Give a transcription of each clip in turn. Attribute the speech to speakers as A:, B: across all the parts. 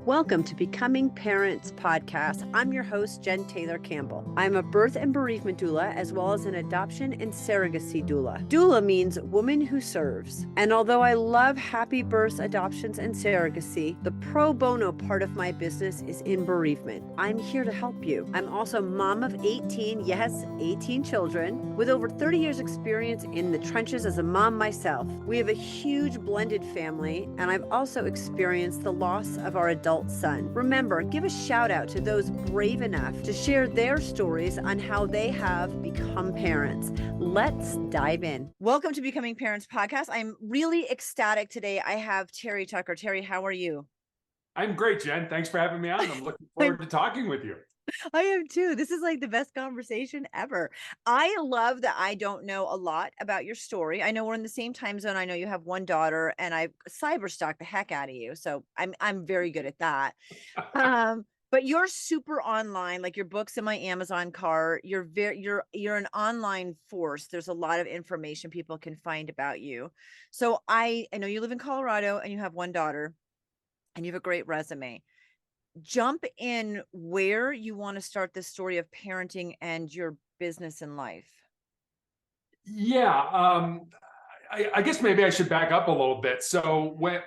A: Welcome to Becoming Parents podcast. I'm your host, Jen Taylor Campbell. I'm a birth and bereavement doula, as well as an adoption and surrogacy doula. Doula means woman who serves. And although I love happy births, adoptions, and surrogacy, the pro bono part of my business is in bereavement. I'm here to help you. I'm also mom of 18 children, with over 30 years experience in the trenches as a mom myself. We have a huge blended family, and I've also experienced the loss of our adult son. Remember, give a shout out to those brave enough to share their stories on how they have become parents. Let's dive in. Welcome to Becoming Parents podcast. I'm really ecstatic today. I have Terry Tucker. Terry, how are you?
B: I'm great, Jen. Thanks for having me on. I'm looking forward to talking with you.
A: I am too. This is like the best conversation ever. I love that I don't know a lot about your story. I know we're in the same time zone. I know you have one daughter, and I cyber stalked the heck out of you. So I'm very good at that. But you're super online, like your book's in my Amazon cart. You're an online force. There's a lot of information people can find about you. So I know you live in Colorado and you have one daughter and you have a great resume. Jump in where you want to start the story of parenting and your business and life.
B: Yeah, I guess maybe I should back up a little bit. So when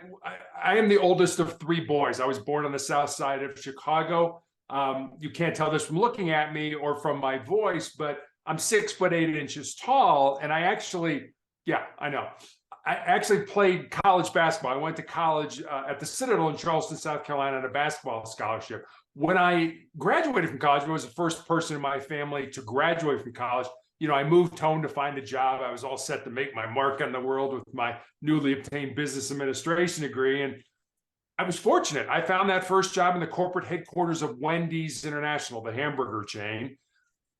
B: I am the oldest of three boys. I was born on the south side of Chicago. You can't tell this from looking at me or from my voice, but I'm 6'8" tall. And I actually played college basketball. I went to college at the Citadel in Charleston, South Carolina, on a basketball scholarship. When I graduated from college, I was the first person in my family to graduate from college. You know, I moved home to find a job. I was all set to make my mark on the world with my newly obtained business administration degree. And I was fortunate. I found that first job in the corporate headquarters of Wendy's International, the hamburger chain.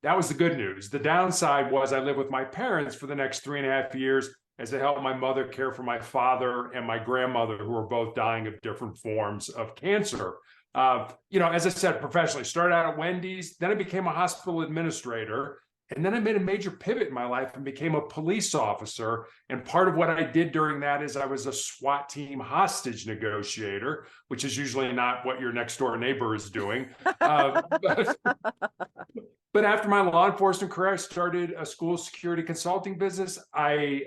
B: That was the good news. The downside was I lived with my parents for the next 3.5 years as I helped my mother care for my father and my grandmother, who were both dying of different forms of cancer. As I said, professionally, started out at Wendy's, then I became a hospital administrator. And then I made a major pivot in my life and became a police officer. And part of what I did during that is I was a SWAT team hostage negotiator, which is usually not what your next door neighbor is doing. But after my law enforcement career, I started a school security consulting business. I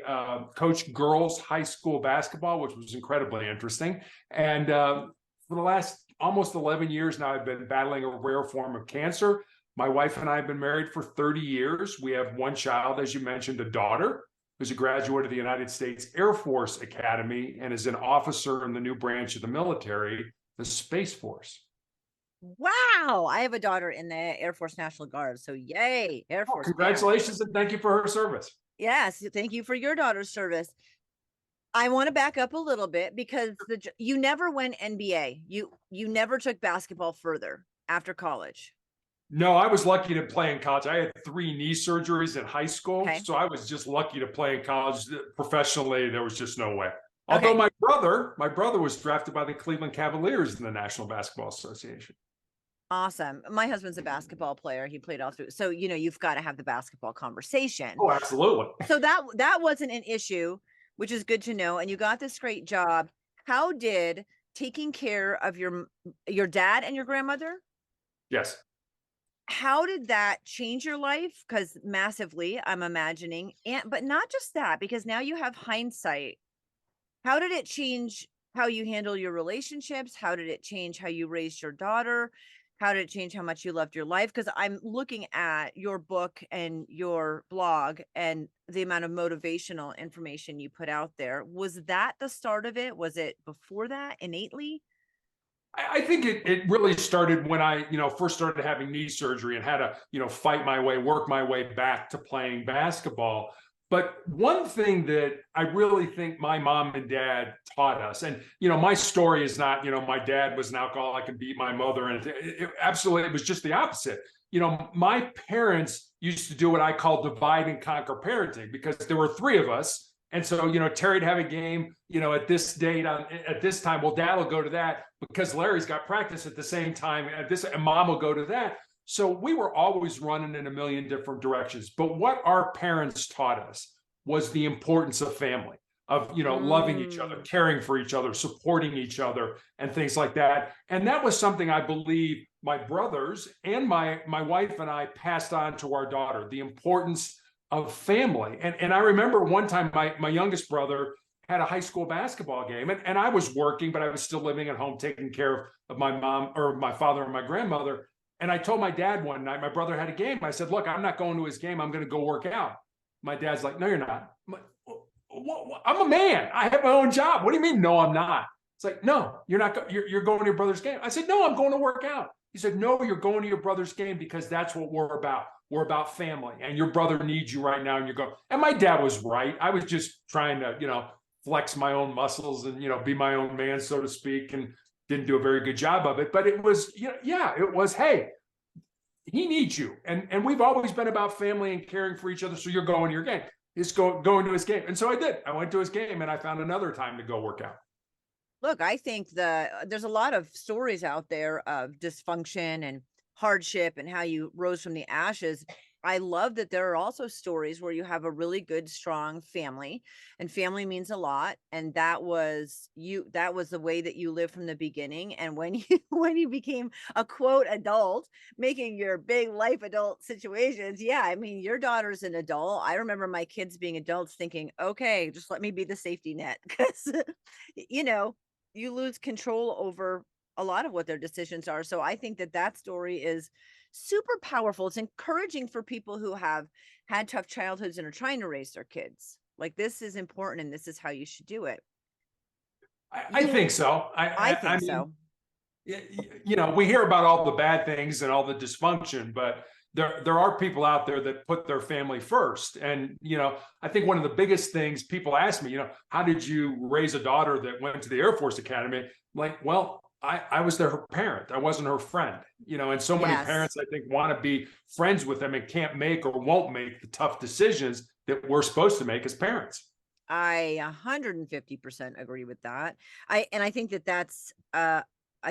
B: coached girls' high school basketball, which was incredibly interesting. And for the last almost 11 years now, I've been battling a rare form of cancer. My wife and I have been married for 30 years. We have one child, as you mentioned, a daughter, who's a graduate of the United States Air Force Academy and is an officer in the new branch of the military, the Space Force.
A: Wow. I have a daughter in the Air Force National Guard. So yay, Air Force.
B: Congratulations and thank you for her service.
A: Yes, thank you for your daughter's service. I want to back up a little bit because you never went NBA. You never took basketball further after college.
B: No, I was lucky to play in college. I had 3 knee surgeries in high school. Okay. So I was just lucky to play in college. Professionally, there was just no way. Although my brother was drafted by the Cleveland Cavaliers in the National Basketball Association.
A: Awesome. My husband's a basketball player. He played all through. So, you've got to have the basketball conversation.
B: Oh, absolutely.
A: So that wasn't an issue, which is good to know. And you got this great job. How did taking care of your dad and your grandmother?
B: Yes.
A: How did that change your life? Because massively, I'm imagining, but not just that, because now you have hindsight. How did it change how you handle your relationships? How did it change how you raised your daughter? How did it change how much you loved your life? Because I'm looking at your book and your blog and the amount of motivational information you put out there. Was that the start of it? Was it before that innately?
B: I think it really started when I, first started having knee surgery and had to, fight my way, work my way back to playing basketball. But one thing that I really think my mom and dad taught us, and, my story is not, my dad was an alcoholic and beat my mother. And it was just the opposite. My parents used to do what I call divide and conquer parenting, because there were 3 of us. And so, Terry'd have a game, at this date, at this time. Well, Dad will go to that because Larry's got practice at the same time at this, and Mom will go to that. So we were always running in a million different directions. But what our parents taught us was the importance of family. of, loving each other,
A: Mm.
B: caring for each other, supporting each other, and things like that. And that was something I believe my brothers and my wife and I passed on to our daughter, the importance of family. And I remember one time my youngest brother had a high school basketball game, and I was working, but I was still living at home taking care of my mom or my father and my grandmother. And I told my dad one night, my brother had a game. I said, look, I'm not going to his game. I'm going to go work out. My dad's like, no, you're not. I'm a man. I have my own job. What do you mean? No, I'm not. It's like, no, you're not. You're going to your brother's game. I said, no, I'm going to work out. He said, no, you're going to your brother's game because that's what we're about. We're about family, and your brother needs you right now. And you're going. And my dad was right. I was just trying to, flex my own muscles and, be my own man, so to speak, and didn't do a very good job of it. But it was, it was, hey, he needs you. And we've always been about family and caring for each other. So you're going to your game. He's going to his game. And so I did. I went to his game, and I found another time to go work out.
A: Look, I think there's a lot of stories out there of dysfunction and hardship and how you rose from the ashes. I love that there are also stories where you have a really good, strong family, and family means a lot. And that was the way that you lived from the beginning. And when you when you became a quote adult, making your big life adult situations, yeah, I mean, your daughter's an adult. I remember my kids being adults thinking, okay, just let me be the safety net, because you know, you lose control over a lot of what their decisions are. So I think that that story is super powerful. It's encouraging for people who have had tough childhoods and are trying to raise their kids. Like, this is important and this is how you should do it.
B: I think so.
A: I
B: I
A: think
B: mean,
A: so.
B: we hear about all the bad things and all the dysfunction, but there are people out there that put their family first. And, I think one of the biggest things people ask me, how did you raise a daughter that went to the Air Force Academy? Like, well, I was her parent. I wasn't her friend, and so many
A: Yes.
B: parents, I think, want to be friends with them and can't make or won't make the tough decisions that we're supposed to make as parents.
A: I 150% agree with that. I think that that's a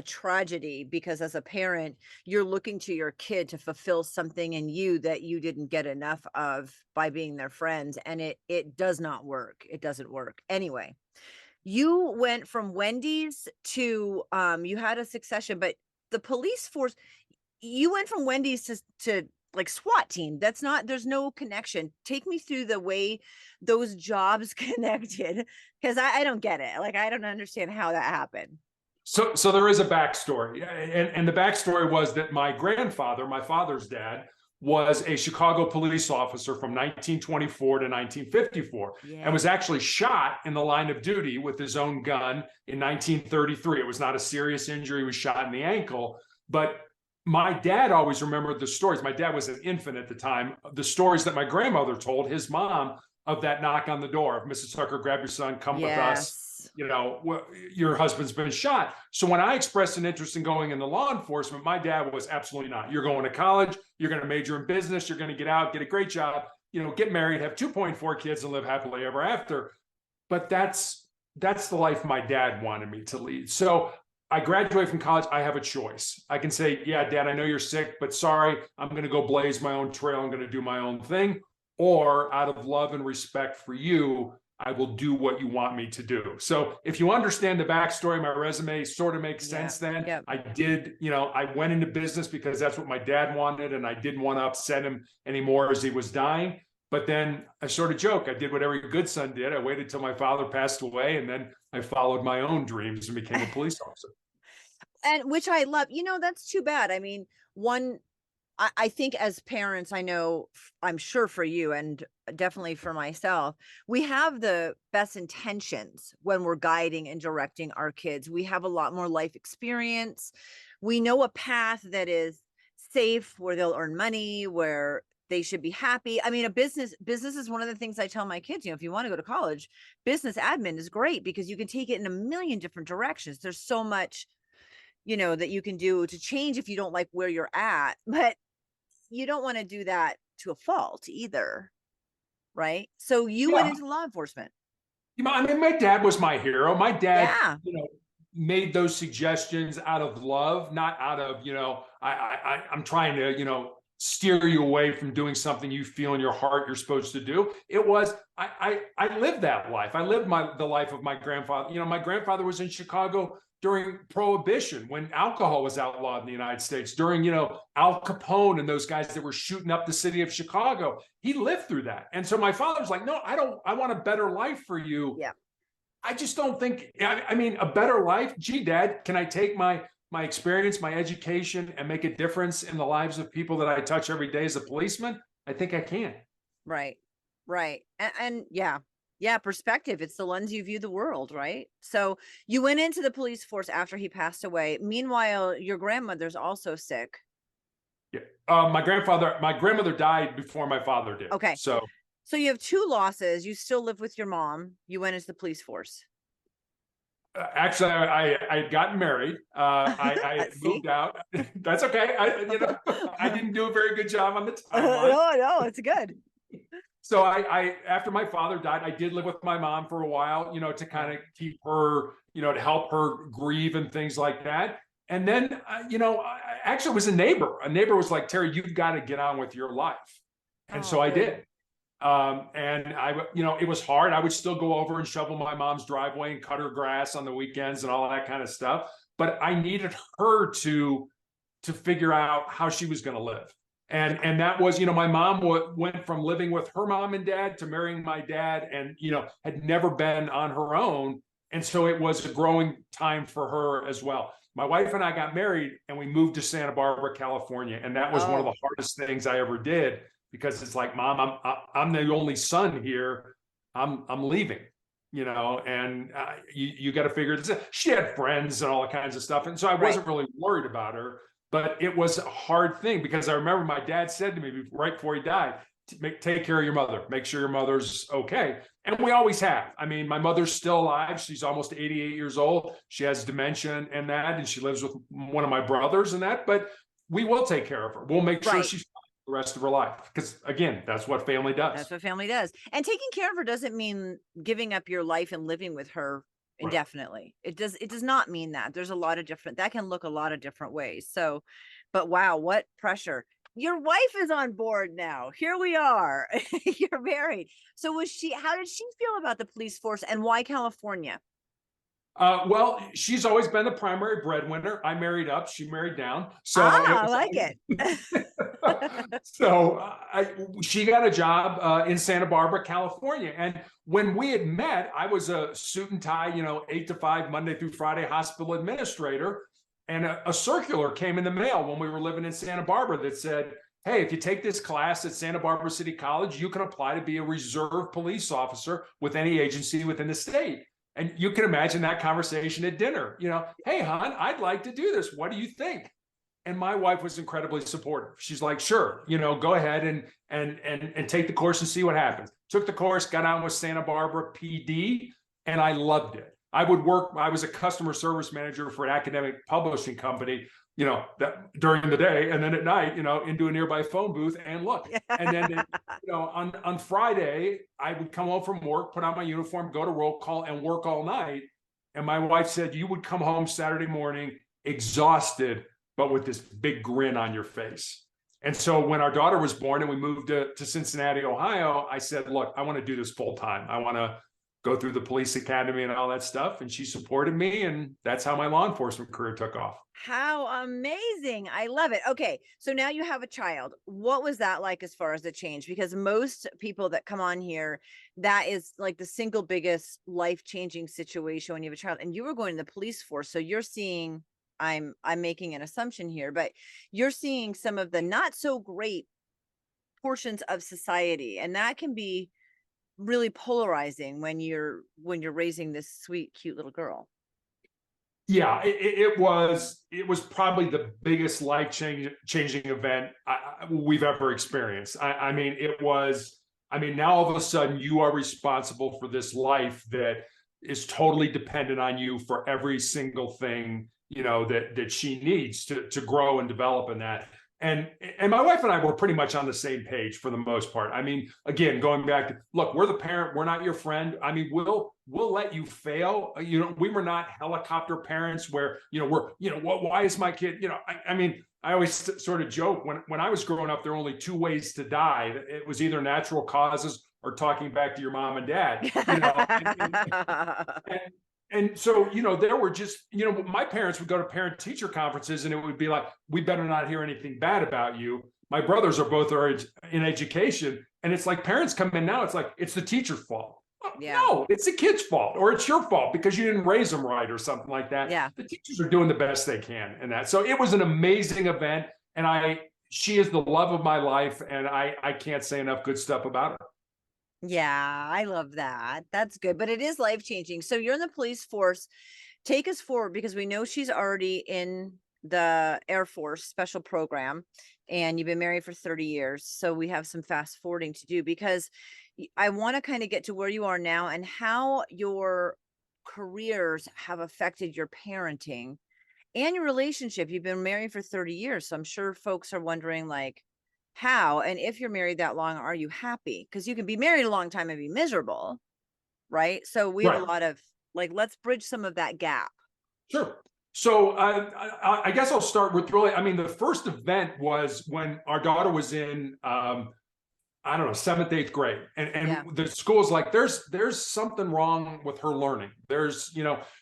A: tragedy, because as a parent, you're looking to your kid to fulfill something in you that you didn't get enough of by being their friends, and it does not work. It doesn't work. Anyway, you went from Wendy's to you had a succession, but the police force, you went from Wendy's to like SWAT team. That's not, there's no connection. Take me through the way those jobs connected, because I don't get it. Like, I don't understand how that happened.
B: So there is a backstory, and the backstory was that my grandfather, my father's dad, was a Chicago police officer from 1924 to 1954, and
A: Yeah.
B: was actually shot in the line of duty with his own gun in 1933. It was not a serious injury; he was shot in the ankle. But my dad always remembered the stories. My dad was an infant at the time. The stories that my grandmother told his mom of that knock on the door of Mrs. Tucker, grab your son, come with us.
A: Yes.
B: Your husband's been shot. So when I expressed an interest in going into law enforcement, my dad was absolutely not. You're going to college, you're going to major in business, you're going to get out, get a great job, get married, have 2.4 kids, and live happily ever after. But that's the life my dad wanted me to lead. So I graduate from college, I have a choice. I can say, yeah, Dad, I know you're sick, but sorry, I'm going to go blaze my own trail. I'm going to do my own thing. Or out of love and respect for you, I will do what you want me to do. So if you understand the backstory, my resume sort of makes sense then.
A: Yep.
B: I did, I went into business because that's what my dad wanted, and I didn't want to upset him anymore as he was dying. But then I sort of joke, I did what every good son did. I waited till my father passed away, and then I followed my own dreams and became a police officer.
A: And which I love. That's too bad. I mean, I think as parents, I know, I'm sure for you and definitely for myself, we have the best intentions when we're guiding and directing our kids. We have a lot more life experience. We know a path that is safe, where they'll earn money, where they should be happy. I mean, business is one of the things I tell my kids, if you want to go to college, business admin is great because you can take it in a million different directions. There's so much, that you can do to change if you don't like where you're at. But you don't want to do that to a fault either, right? So you went
B: Yeah,
A: into law enforcement.
B: I mean, my dad was my hero. My dad,
A: Yeah.
B: made those suggestions out of love, not out of, I'm trying to, steer you away from doing something you feel in your heart you're supposed to do. It was, I lived that life. I lived the life of my grandfather. You know, my grandfather was in Chicago during Prohibition, when alcohol was outlawed in the United States, during, you know, Al Capone and those guys that were shooting up the city of Chicago. He lived through that. And so my father's like, no, I want a better life for you.
A: Yeah.
B: I just don't think, I mean, a better life. Gee, Dad, can I take my experience, my education, and make a difference in the lives of people that I touch every day as a policeman? I think I can.
A: Right. Right. And yeah. Yeah, perspective. It's the lens you view the world, right? So you went into the police force after he passed away. Meanwhile, your grandmother's also sick.
B: Yeah. My grandmother died before my father did.
A: Okay.
B: So
A: you have two losses. You still live with your mom. You went into the police force.
B: actually, I had gotten married. I moved out. That's okay. I didn't do a very good job on the timeline.
A: No, it's good.
B: So I after my father died, I did live with my mom for a while, you know, to kind of keep her, you know, to help her grieve and things like that. And then, you know, actually it was a neighbor. A neighbor was like, Terry, you've got to get on with your life. And so I did. And you know, it was hard. I would still go over and shovel my mom's driveway and cut her grass on the weekends and all that kind of stuff. But I needed her to figure out how she was going to live. And that was, you know, my mom went from living with her mom and dad to marrying my dad, and, you know, had never been on her own. And so it was a growing time for her as well. My wife and I got married and we moved to Santa Barbara, California. And that was one of the hardest things I ever did, because it's like, Mom, I'm the only son here. I'm leaving, you know, and you got to figure this out. She had friends and all that kinds of stuff. And so I wasn't really worried about her. But it was a hard thing, because I remember my dad said to me right before he died, take care of your mother, make sure your mother's okay. And we always have. I mean, my mother's still alive. She's almost 88 years old. She has dementia and that, and she lives with one of my brothers and that, but we will take care of her. We'll make sure she's fine the rest of her life. Because again, that's what family does.
A: That's what family does. And taking care of her doesn't mean giving up your life and living with her indefinitely. It does not mean that. There's a lot of different, that can look a lot of different ways. So, but wow, what pressure. Your wife is on board now. Here we are. You're married. So how did she feel about the police force, and why California?
B: Well, she's always been the primary breadwinner. I married up, she married down. So
A: I like it.
B: So she got a job in Santa Barbara, California. And when we had met, I was a suit and tie, you know, 8 to 5, Monday through Friday hospital administrator. And a circular came in the mail when we were living in Santa Barbara that said, hey, if you take this class at Santa Barbara City College, you can apply to be a reserve police officer with any agency within the state. And you can imagine that conversation at dinner, you know, hey, hon, I'd like to do this. What do you think? And my wife was incredibly supportive. She's like, sure, you know, go ahead and take the course and see what happens. Took the course, got on with Santa Barbara PD, and I loved it. I was a customer service manager for an academic publishing company, you know, that during the day, and then at night, you know, into a nearby phone booth and look. And then, you know, on Friday, I would come home from work, put on my uniform, go to roll call, and work all night. And my wife said, you would come home Saturday morning exhausted, but with this big grin on your face. And so when our daughter was born and we moved to Cincinnati, Ohio, I said, look, I want to do this full time. I want to go through the police academy and all that stuff. And she supported me. And that's how my law enforcement career took off.
A: How amazing. I love it. Okay. So now you have a child. What was that like as far as the change? Because most people that come on here, that is like the single biggest life-changing situation when you have a child, and you were going to the police force. So you're seeing, I'm making an assumption here, but you're seeing some of the not so great portions of society. And that can be really polarizing when you're raising this sweet, cute little girl.
B: Yeah, it was probably the biggest life-changing event we've ever experienced. I mean, now all of a sudden you are responsible for this life that is totally dependent on you for every single thing, you know, that she needs to grow and develop in that. and my wife and I were pretty much on the same page for the most part. I mean, again, going back to, look, we're the parent, we're not your friend. I mean, we'll let you fail. We were not helicopter parents where, why is my kid, I mean, I always sort of joke when I was growing up, there were only two ways to die. It was either natural causes or talking back to your mom and dad, and so, there were just, my parents would go to parent teacher conferences and it would be like, we better not hear anything bad about you. My brothers are both in education. And it's like parents come in now, it's like, it's the teacher's fault.
A: Yeah.
B: No, it's the kid's fault, or it's your fault because you didn't raise them right or something like that.
A: Yeah.
B: The teachers are doing the best they can in that. So it was an amazing event. And she is the love of my life. And I can't say enough good stuff about her.
A: Yeah, I love that. That's good. But it is life-changing. So you're in the police force. Take us forward, because we know she's already in the Air Force special program and you've been married for 30 years. So we have some fast forwarding to do, because I want to kind of get to where you are now and how your careers have affected your parenting and your relationship. You've been married for 30 years. So I'm sure folks are wondering, like, how, and if you're married that long, are you happy? Because you can be married a long time and be miserable, right? So we have a lot of, like, let's bridge some of that gap.
B: Sure. So I guess I'll start with the first event was when our daughter was in, I don't know, 7th, 8th grade. And the school's like, there's something wrong with her learning.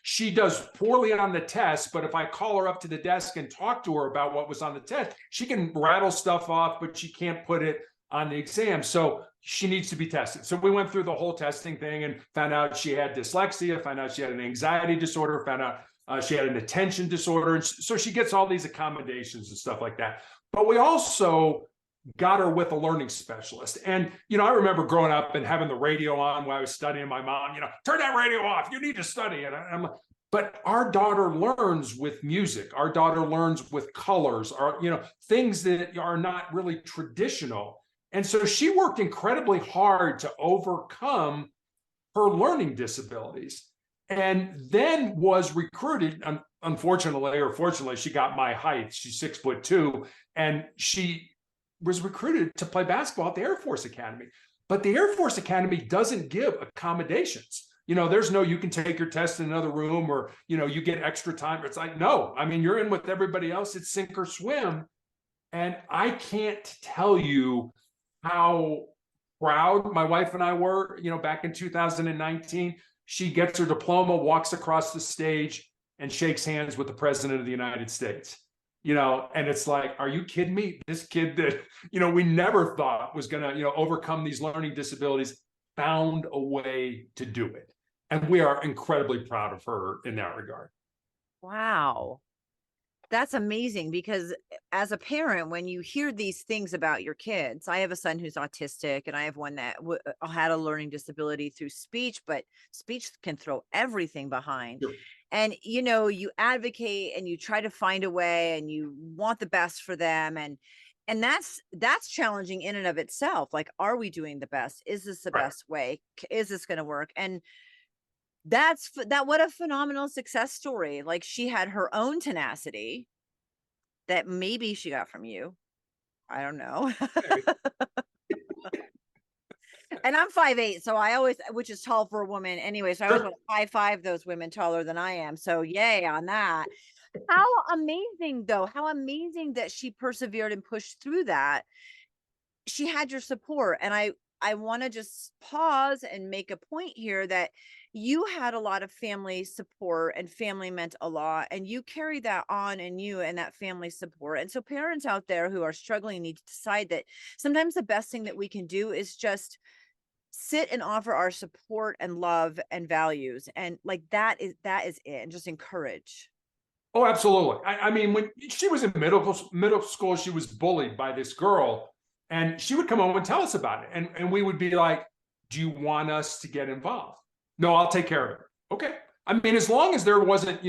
B: She does poorly on the test, but if I call her up to the desk and talk to her about what was on the test, she can rattle stuff off, but she can't put it on the exam. So she needs to be tested. So we went through the whole testing thing and found out she had dyslexia, found out she had an anxiety disorder, found out she had an attention disorder. And so she gets all these accommodations and stuff like that. But we also got her with a learning specialist. And, I remember growing up and having the radio on while I was studying. My mom, turn that radio off. You need to study. And but our daughter learns with music. Our daughter learns with colors, or, things that are not really traditional. And so she worked incredibly hard to overcome her learning disabilities, and then was recruited. Unfortunately, or fortunately, she got my height. She's 6'2", and she was recruited to play basketball at the Air Force Academy. But the Air Force Academy doesn't give accommodations. There's no, you can take your test in another room, or, you get extra time. It's like, no, you're in with everybody else. It's sink or swim. And I can't tell you how proud my wife and I were, back in 2019. She gets her diploma, walks across the stage, and shakes hands with the President of the United States. And it's like, are you kidding me? This kid that, we never thought was going to, overcome these learning disabilities, found a way to do it. And we are incredibly proud of her in that regard.
A: Wow. That's amazing, because as a parent, when you hear these things about your kids, I have a son who's autistic, and I have one that had a learning disability through speech, but speech can throw everything behind.
B: Sure.
A: And, you advocate and you try to find a way and you want the best for them. And that's challenging in and of itself. Like, are we doing the best? Is this the best way? Is this going to work? And what a phenomenal success story. Like, she had her own tenacity that maybe she got from you. I don't know. And I'm 5'8", so which is tall for a woman anyway. So I always want to 5'5" those women taller than I am. So yay on that. How amazing though. How amazing that she persevered and pushed through that. She had your support. And I want to just pause and make a point here that you had a lot of family support, and family meant a lot, and you carry that on in you and that family support. And so parents out there who are struggling need to decide that sometimes the best thing that we can do is just sit and offer our support and love and values. And like, that is it. And just encourage.
B: Oh, absolutely. When she was in middle school, she was bullied by this girl, and she would come home and tell us about it. And we would be like, do you want us to get involved? No, I'll take care of it. Okay. As long as there wasn't,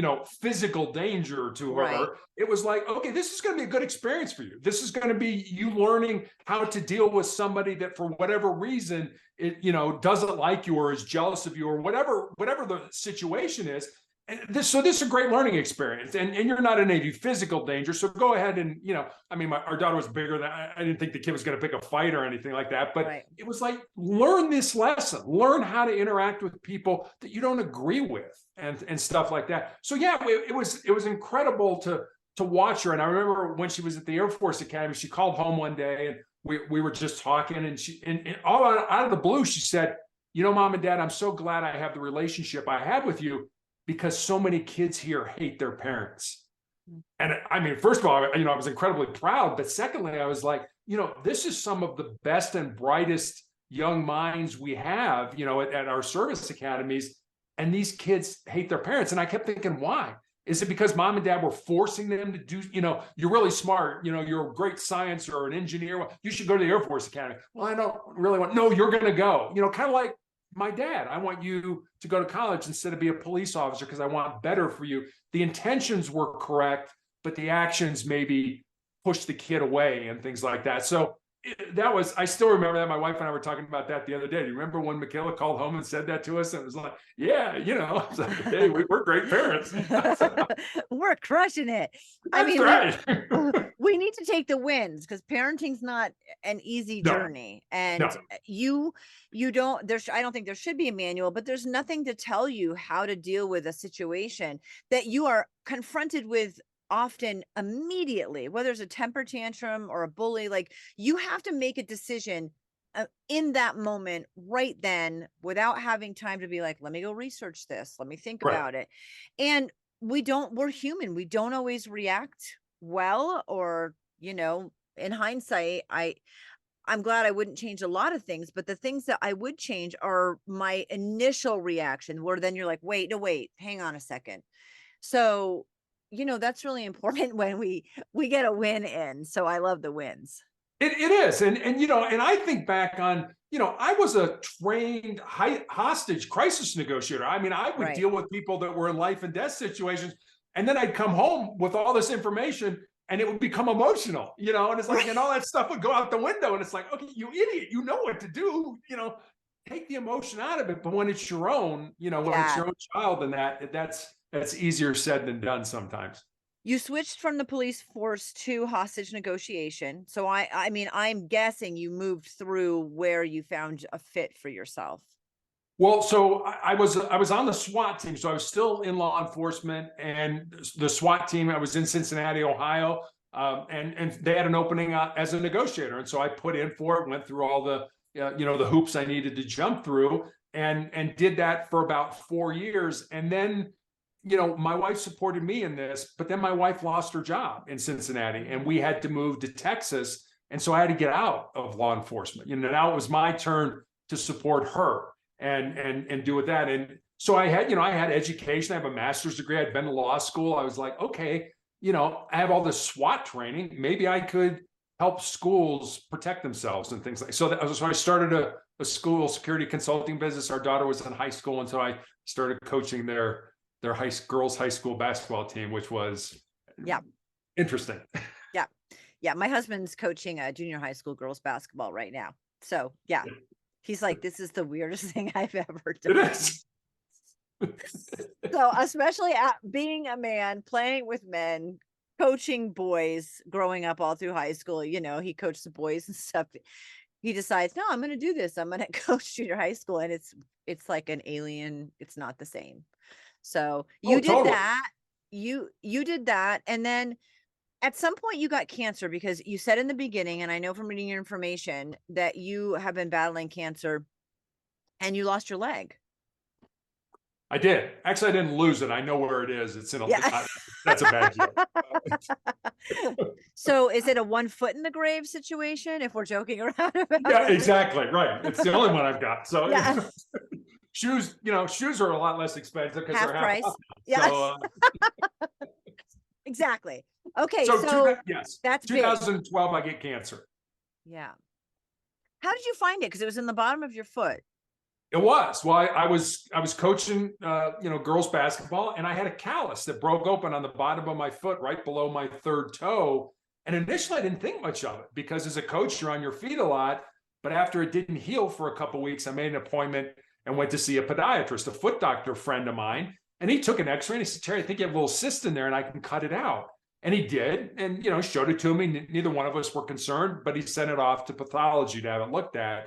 B: physical danger to her,
A: Right.
B: It was like, okay, this is going to be a good experience for you. This is going to be you learning how to deal with somebody that for whatever reason, it, doesn't like you or is jealous of you or whatever the situation is. So this is a great learning experience, and you're not in any physical danger. So go ahead and, I mean, our daughter was bigger than I didn't think the kid was going to pick a fight or anything like that. But
A: Right.
B: it was like, learn this lesson, learn how to interact with people that you don't agree with, and stuff like that. So yeah, it was incredible to watch her. And I remember when she was at the Air Force Academy, she called home one day, and we were just talking, and and all out of the blue, she said, Mom and Dad, I'm so glad I have the relationship I have with you, because so many kids here hate their parents. And I mean, first of all, I was incredibly proud. But secondly, I was like, this is some of the best and brightest young minds we have, at our service academies. And these kids hate their parents. And I kept thinking, why? Is it because Mom and Dad were forcing them to do, you're really smart, you're a great science or an engineer, well, you should go to the Air Force Academy. Well, I don't really want, no, you're going to go, kind of like my dad. I want you to go to college instead of be a police officer because I want better for you. The intentions were correct, but the actions maybe pushed the kid away and things like that. So I still remember that. My wife and I were talking about that the other day. Do you remember when Michaela called home and said that to us? And it was like, yeah, it's like, hey, we're great parents.
A: We're crushing it.
B: That's right.
A: We need to take the wins, because parenting's not an easy journey. And you don't, I don't think there should be a manual, but there's nothing to tell you how to deal with a situation that you are confronted with often immediately, whether it's a temper tantrum or a bully. Like, you have to make a decision in that moment, right then, without having time to be like, let me go research this, let me think about it. And we're human, we don't always react well, or in hindsight, I'm glad I wouldn't change a lot of things, but the things that I would change are my initial reaction, where then you're like, wait, hang on a second. So that's really important when we get a win in. So I love the wins.
B: It is. And I think back on, I was a trained hostage crisis negotiator. I mean, I would deal with people that were in life and death situations, and then I'd come home with all this information and it would become emotional, and it's like, and all that stuff would go out the window. And it's like, okay, you idiot, you know what to do, take the emotion out of it. But when it's your own, when it's your own child, and that's easier said than done sometimes.
A: You switched from the police force to hostage negotiation. So I mean, I'm guessing you moved through where you found a fit for yourself.
B: Well, so I was on the SWAT team, so I was still in law enforcement, and the SWAT team. I was in Cincinnati, Ohio, and they had an opening as a negotiator, and so I put in for it, went through all the the hoops I needed to jump through, and did that for about 4 years, and then my wife supported me in this, but then my wife lost her job in Cincinnati, and we had to move to Texas, and so I had to get out of law enforcement. Now it was my turn to support her and do with that. And so I had education. I have a master's degree. I'd been to law school. I was like, okay, I have all this SWAT training. Maybe I could help schools protect themselves and things like so. So I started a school security consulting business. Our daughter was in high school, and so I started coaching their girls high school basketball team, which was interesting.
A: Yeah. My husband's coaching a junior high school girls basketball right now. So he's like, this is the weirdest thing I've ever done.
B: It is.
A: So especially being a man, playing with men, coaching boys, growing up all through high school, he coached the boys and stuff. He decides, no, I'm going to do this. I'm going to coach junior high school. And it's like an alien. It's not the same. So you did that, you did that. And then at some point you got cancer, because you said in the beginning, and I know from reading your information, that you have been battling cancer and you lost your leg.
B: I did. Actually, I didn't lose it. I know where it is. It's in that's a bad joke.
A: So is it a 1 foot in the grave situation, if we're joking around about
B: it? Exactly. Right. It's the only one I've got. So shoes are a lot less expensive because they're half price. So,
A: exactly. Okay.
B: So yes,
A: that's
B: 2012, big. I get cancer.
A: Yeah. How did you find it? Because it was in the bottom of your foot.
B: It was. Well, I was coaching, girls basketball, and I had a callus that broke open on the bottom of my foot, right below my third toe. And initially, I didn't think much of it, because as a coach, you're on your feet a lot. But after it didn't heal for a couple of weeks, I made an appointment and went to see a podiatrist, a foot doctor friend of mine. And he took an x-ray and he said, Terry, I think you have a little cyst in there and I can cut it out. And he did, and showed it to me. Neither one of us were concerned, but he sent it off to pathology to have it looked at.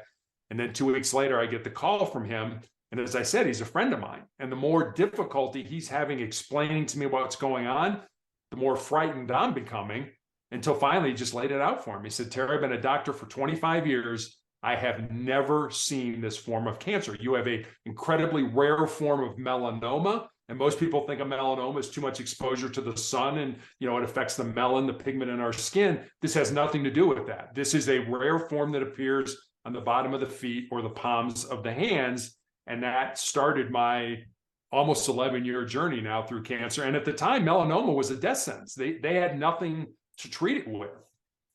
B: And then 2 weeks later, I get the call from him. And as I said, he's a friend of mine. And the more difficulty he's having explaining to me what's going on, the more frightened I'm becoming, until finally he just laid it out for me. He said, Terry, I've been a doctor for 25 years. I have never seen this form of cancer. You have an incredibly rare form of melanoma. And most people think a melanoma is too much exposure to the sun and, it affects the melanin, the pigment in our skin. This has nothing to do with that. This is a rare form that appears on the bottom of the feet or the palms of the hands. And that started my almost 11-year journey now through cancer. And at the time, melanoma was a death sentence. They had nothing to treat it with.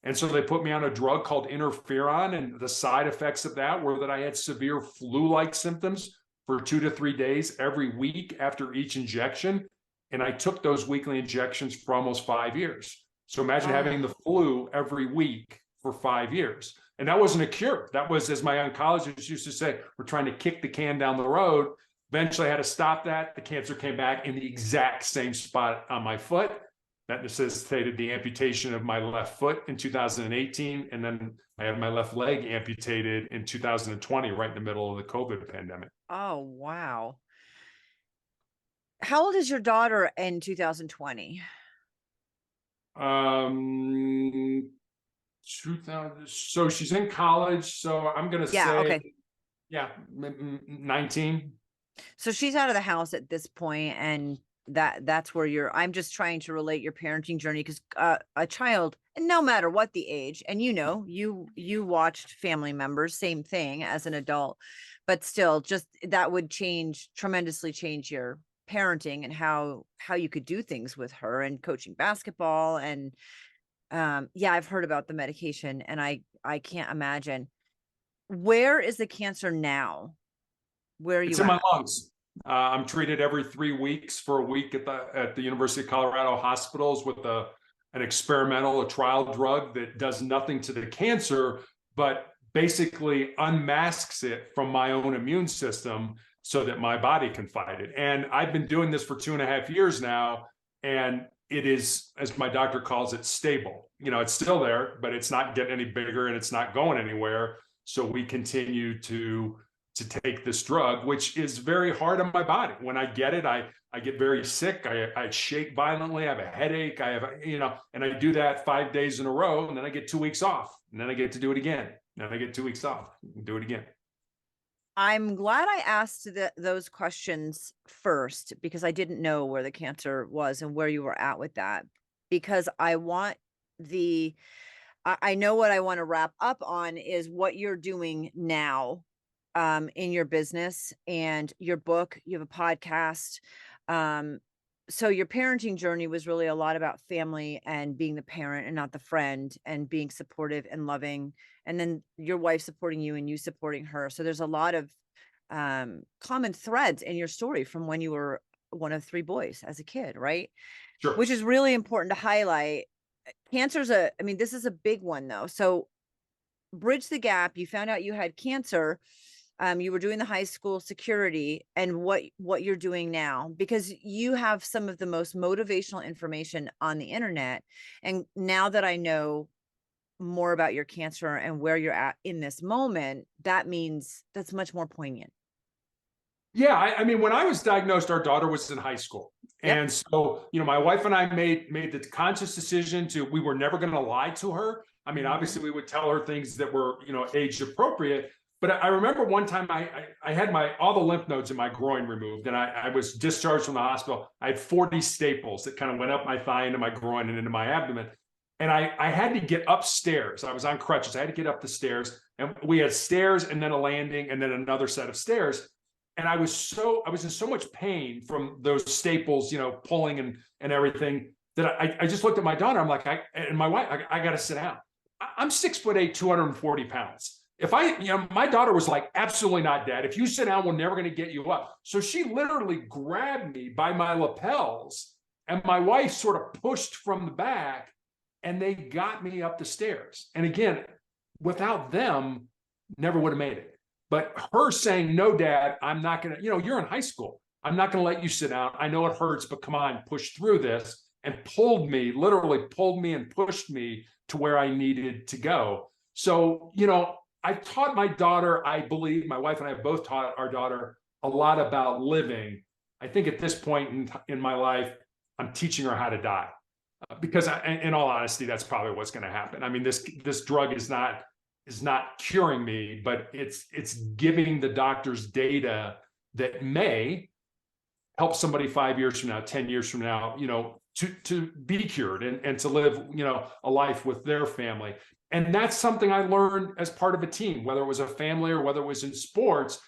B: And so they put me on a drug called interferon. And the side effects of that were that I had severe flu-like symptoms for 2 to 3 days every week after each injection. And I took those weekly injections for almost 5 years. So imagine having the flu every week for 5 years. And that wasn't a cure. That was, as my oncologist used to say, we're trying to kick the can down the road. Eventually I had to stop that. The cancer came back in the exact same spot on my foot. That necessitated the amputation of my left foot in 2018. And then I had my left leg amputated in 2020, right in the middle of the COVID pandemic.
A: Oh, wow. How old is your daughter in 2020?
B: 2000. So she's in college. So I'm going to say, 19.
A: So she's out of the house at this point, and that's where I'm just trying to relate your parenting journey, because a child, and no matter what the age, and you watched family members, same thing as an adult, but still, just that would tremendously change your parenting and how you could do things with her, and coaching basketball. And I've heard about the medication, and I can't imagine. Where is the cancer now? Where are you
B: It's in my lungs. I'm treated every 3 weeks for a week at the University of Colorado hospitals with a trial drug that does nothing to the cancer, but basically unmasks it from my own immune system so that my body can fight it. And I've been doing this for 2.5 years now, and it is, as my doctor calls it, stable. It's still there, but it's not getting any bigger and it's not going anywhere. So we continue to take this drug, which is very hard on my body. When I get it, I get very sick. I shake violently. I have a headache. And I do that 5 days in a row. And then I get 2 weeks off. And then I get to do it again. And then I get 2 weeks off and do it again.
A: I'm glad I asked those questions first, because I didn't know where the cancer was and where you were at with that, because I know what I want to wrap up on is what you're doing now in your business and your book. You have a podcast. So your parenting journey was really a lot about family and being the parent and not the friend, and being supportive and loving. And then your wife supporting you and you supporting her. So there's a lot of common threads in your story from when you were one of 3 boys as a kid, right?
B: Sure.
A: Which is really important to highlight. Cancer's this is a big one though. So bridge the gap. You found out you had cancer. You were doing the high school security, and what you're doing now, because you have some of the most motivational information on the internet. And now that I know more about your cancer and where you're at in this moment, that means that's much more poignant.
B: Yeah, I mean, when I was diagnosed, our daughter was in high school. Yep. And so, my wife and I made the conscious decision we were never going to lie to her. I mean, obviously we would tell her things that were, age appropriate. But I remember one time I had all the lymph nodes in my groin removed, and I was discharged from the hospital. I had 40 staples that kind of went up my thigh into my groin and into my abdomen. And I had to get upstairs. I was on crutches. I had to get up the stairs, and we had stairs and then a landing and then another set of stairs. And I was in so much pain from those staples, pulling and everything, that I just looked at my daughter. I'm like, and my wife, I got to sit down. I'm 6'8", 240 pounds. If my daughter was like, absolutely not, Dad. If you sit down, we're never going to get you up. So she literally grabbed me by my lapels, and my wife sort of pushed from the back, and they got me up the stairs. And again, without them, never would have made it. But her saying, no, Dad, I'm not going to, you're in high school. I'm not going to let you sit down. I know it hurts, but come on, push through this, and pulled me, literally pulled me and pushed me to where I needed to go. So, I've taught my daughter, I believe, my wife and I have both taught our daughter a lot about living. I think at this point in my life, I'm teaching her how to die. Because in all honesty, that's probably what's going to happen. I mean, this drug is not curing me, but it's giving the doctors data that may help somebody 5 years from now, 10 years from now, to be cured and to live, a life with their family. And that's something I learned as part of a team, whether it was a family or whether it was in sports,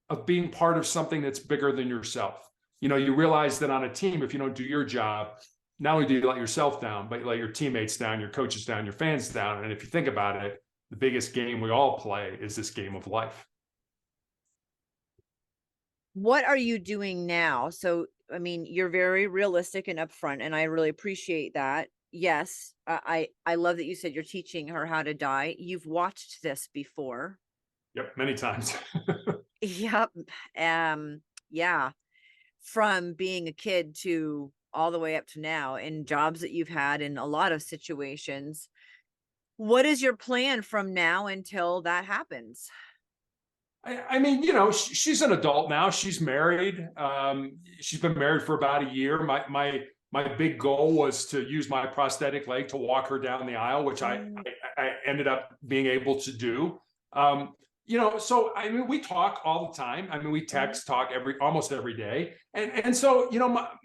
B: of being part of something that's bigger than yourself. You realize that on a team, if you don't do your job, not only do you let yourself down, but you let your teammates down, your coaches down, your fans down. And if you think about it, the biggest game we all play is this game of life.
A: What are you doing now? So, I mean, you're very realistic and upfront, and I really appreciate that. Yes, I love that you said you're teaching her how to die. You've watched this before.
B: Yep, many times.
A: Yep. Yeah. From being a kid to all the way up to now, in jobs that you've had in a lot of situations. What is your plan from now until that happens?
B: I mean, she's an adult now. She's married. She's been married for about a year. My big goal was to use my prosthetic leg to walk her down the aisle, which I ended up being able to do. So I mean, we talk all the time. I mean, we talk almost every day. And so,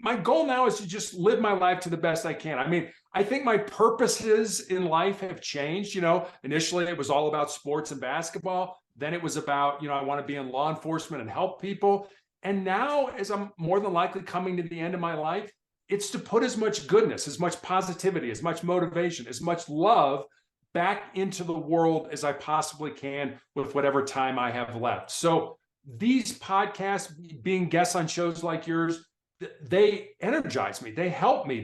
B: my goal now is to just live my life to the best I can. I mean, I think my purposes in life have changed. Initially it was all about sports and basketball. Then it was about, I want to be in law enforcement and help people. And now, as I'm more than likely coming to the end of my life, it's to put as much goodness, as much positivity, as much motivation, as much love back into the world as I possibly can with whatever time I have left. So these podcasts, being guests on shows like yours, they energize me. They help me.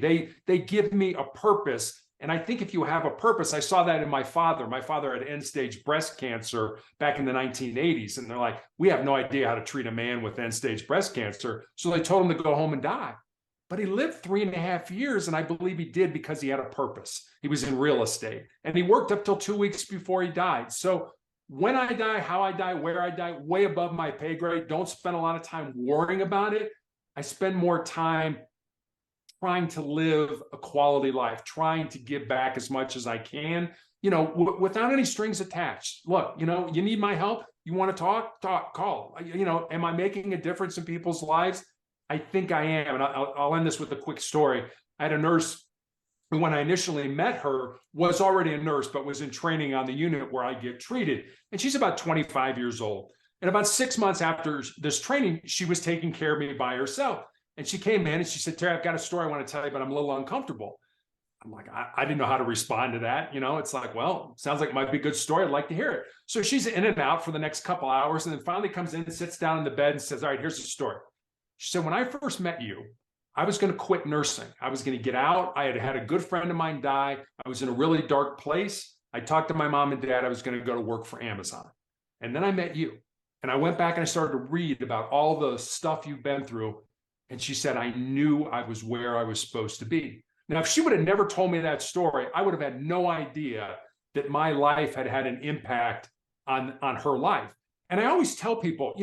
B: They give me a purpose. And I think if you have a purpose, I saw that in my father. My father had end-stage breast cancer back in the 1980s. And they're like, we have no idea how to treat a man with end-stage breast cancer. So they told him to go home and die. But he lived 3.5 years, and I believe he did because he had a purpose. He was in real estate, and he worked up till 2 weeks before he died. So when I die, how I die, where I die, way above my pay grade. Don't spend a lot of time worrying about it. I spend more time trying to live a quality life, trying to give back as much as I can, without any strings attached. Look, you need my help. You want to talk, call. Am I making a difference in people's lives? I think I am. And I'll end this with a quick story. I had a nurse who, when I initially met her, was already a nurse, but was in training on the unit where I get treated. And she's about 25 years old. And about 6 months after this training, she was taking care of me by herself. And she came in and she said, Terry, I've got a story I want to tell you, but I'm a little uncomfortable. I'm like, I didn't know how to respond to that. It's like, well, sounds like it might be a good story. I'd like to hear it. So she's in and out for the next couple hours, and then finally comes in and sits down in the bed and says, all right, here's the story. She said, when I first met you, I was going to quit nursing. I was going to get out. I had a good friend of mine die. I was in a really dark place. I talked to my mom and dad. I was going to go to work for Amazon. And then I met you. And I went back and I started to read about all the stuff you've been through. And she said, I knew I was where I was supposed to be. Now, if she would have never told me that story, I would have had no idea that my life had had an impact on her life. And I always tell people,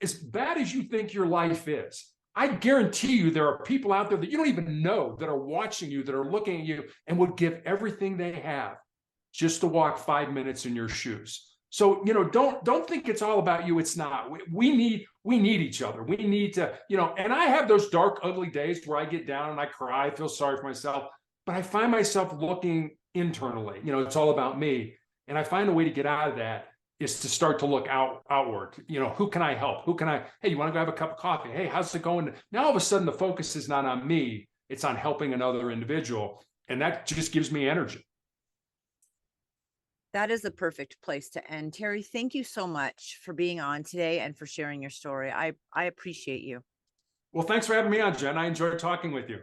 B: as bad as you think your life is, I guarantee you there are people out there that you don't even know that are watching you, that are looking at you, and would give everything they have just to walk 5 minutes in your shoes. So, don't think it's all about you. It's not. We need each other. We need to, and I have those dark, ugly days where I get down and I cry, I feel sorry for myself, but I find myself looking internally. It's all about me. And I find a way to get out of that is to start to look outward. Who can I help? Hey, you want to go have a cup of coffee? Hey, how's it going? Now, all of a sudden, the focus is not on me. It's on helping another individual. And that just gives me energy.
A: That is the perfect place to end. Terry, thank you so much for being on today and for sharing your story. I appreciate you.
B: Well, thanks for having me on, Jen. I enjoyed talking with you.